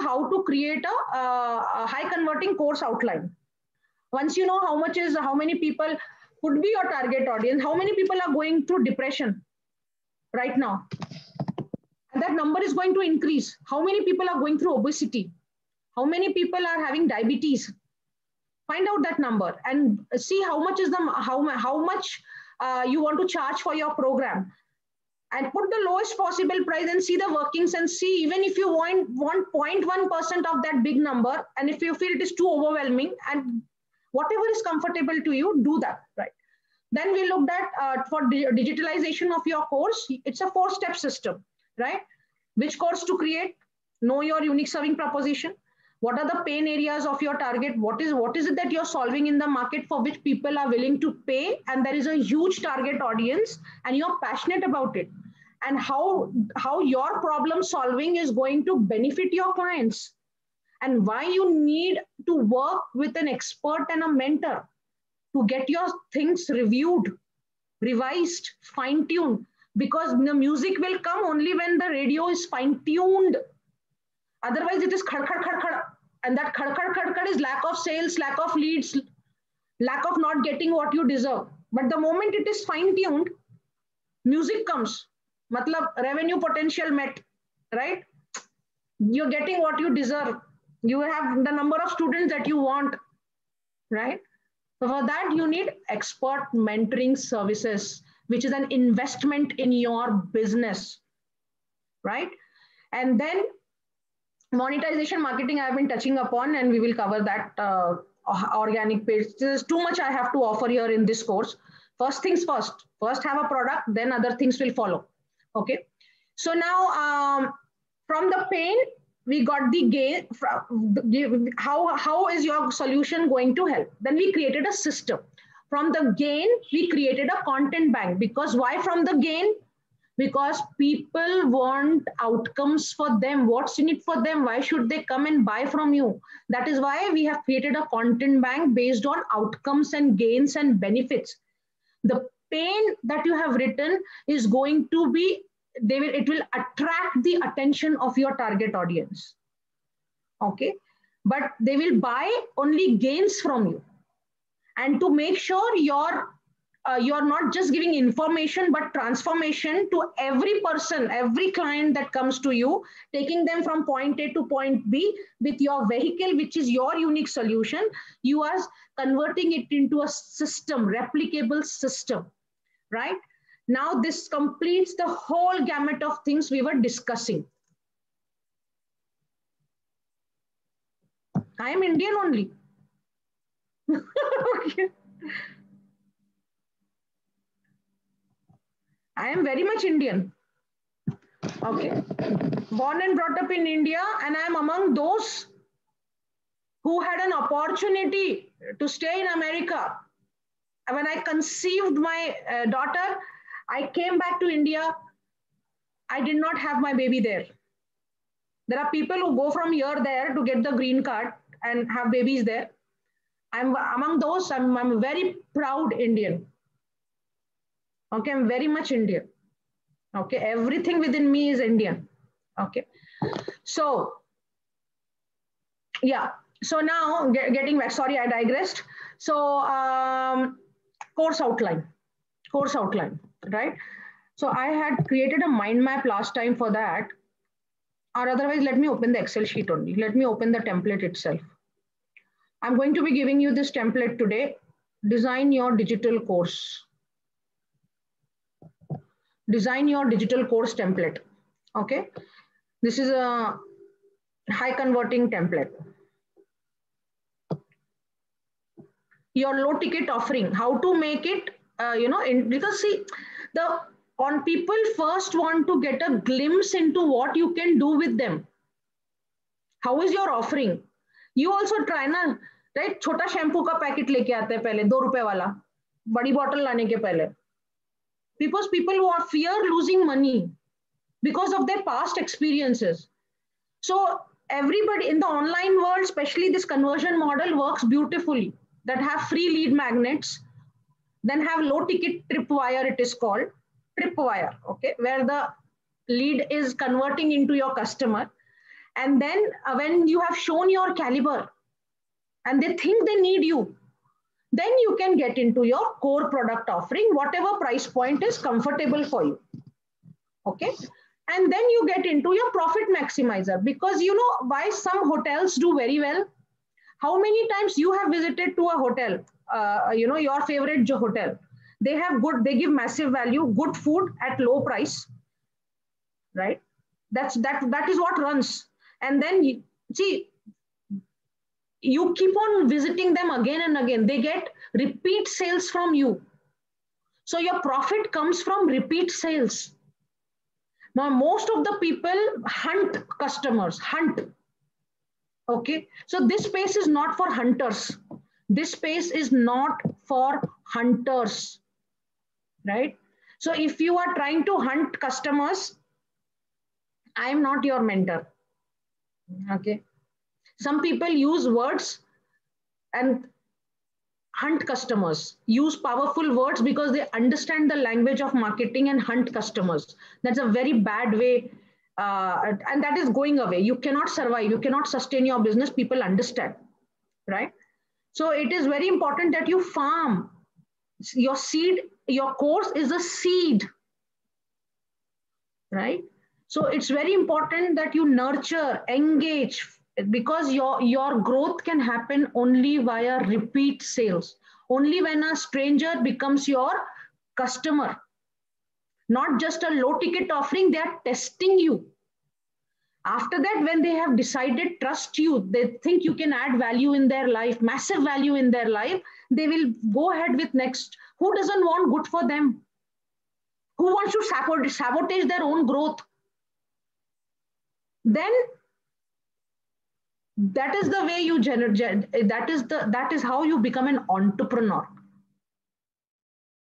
how to create a high converting course outline. Once you know how many people could be your target audience, how many people are going through depression right now, and that number is going to increase. How many people are going through obesity? How many people are having diabetes? Find out that number and see how much is how much you want to charge for your program, and put the lowest possible price and see the workings, and see even if you want 0.1% of that big number, and if you feel it is too overwhelming, and whatever is comfortable to you, do that, right? Then we looked at for digitalization of your course. It's a 4-step system, right? Which course to create? Know your unique serving proposition. What are the pain areas of your target? What is it that you're solving in the market for which people are willing to pay? And there is a huge target audience and you're passionate about it. And how your problem solving is going to benefit your clients. And why you need to work with an expert and a mentor to get your things reviewed, revised, fine-tuned. Because the music will come only when the radio is fine-tuned. Otherwise, it is khad, khad, khad, khad. And that khad, khad, khad, khad is lack of sales, lack of leads, lack of not getting what you deserve. But the moment it is fine-tuned, music comes. Matlab, revenue potential met, right? You're getting what you deserve. You have the number of students that you want, right? So for that, you need expert mentoring services, which is an investment in your business, right? And then monetization marketing I've been touching upon, and we will cover that organic page. There's too much I have to offer here in this course. First things first have a product, then other things will follow. Okay. So now from the pain, we got the gain. How is your solution going to help? Then we created a system. From the gain, we created a content bank. Because why from the gain? Because people want outcomes for them. What's in it for them? Why should they come and buy from you? That is why we have created a content bank based on outcomes and gains and benefits. The pain that you have written is going to be, it will attract the attention of your target audience. Okay. But they will buy only gains from you. And to make sure you're not just giving information, but transformation to every person, every client that comes to you, taking them from point A to point B with your vehicle, which is your unique solution. You are converting it into a system, replicable system, right? Now this completes the whole gamut of things we were discussing. I am Indian only. Okay. I am very much Indian. Okay. Born and brought up in India, and I am among those who had an opportunity to stay in America. When I conceived my daughter, I came back to India. I did not have my baby there. There are people who go from here there to get the green card and have babies there. I'm among those. I'm a very proud Indian. Okay, I'm very much Indian. Okay, everything within me is Indian. Okay, so yeah. So now getting back. Sorry, I digressed. So course outline, right? So I had created a mind map last time for that. Or otherwise, let me open the Excel sheet only. Let me open the template itself. I'm going to be giving you this template today. Design your digital course. Design your digital course template. Okay. This is a high converting template. Your low ticket offering, how to make it, because see, people first want to get a glimpse into what you can do with them. How is your offering? You also try na, right? Chota shampoo ka packet leke aate hain pehle, 2 rupees wala, badi bottle lane ke pehle. Because people who are fear losing money because of their past experiences. So everybody in the online world, especially this conversion model works beautifully, that have free lead magnets, then have low ticket tripwire, it is called tripwire, okay, where the lead is converting into your customer. And then when you have shown your caliber and they think they need you, then you can get into your core product offering, whatever price point is comfortable for you. Okay. And then you get into your profit maximizer, because you know why some hotels do very well. How many times you have visited to a hotel, your favorite hotel? They have good, they give massive value, good food at low price, right? That is what runs. And then see, you keep on visiting them again and again. They get repeat sales from you. So your profit comes from repeat sales. Now, most of the people hunt customers, hunt. Okay. So this space is not for hunters. This space is not for hunters, right? So if you are trying to hunt customers, I am not your mentor. Okay. Some people use words and hunt customers, use powerful words because they understand the language of marketing and hunt customers. That's a very bad way. And that is going away. You cannot survive. You cannot sustain your business. People understand, right? So it is very important that you farm your seed. Your course is a seed, right? So it's very important that you nurture, engage, because your growth can happen only via repeat sales. Only when a stranger becomes your customer, not just a low ticket offering, they are testing you. After that, when they have decided trust you, they think you can add value in their life, massive value in their life, they will go ahead with next. Who doesn't want good for them? Who wants to sabotage their own growth? Then that is the way you generate. That is how you become an entrepreneur.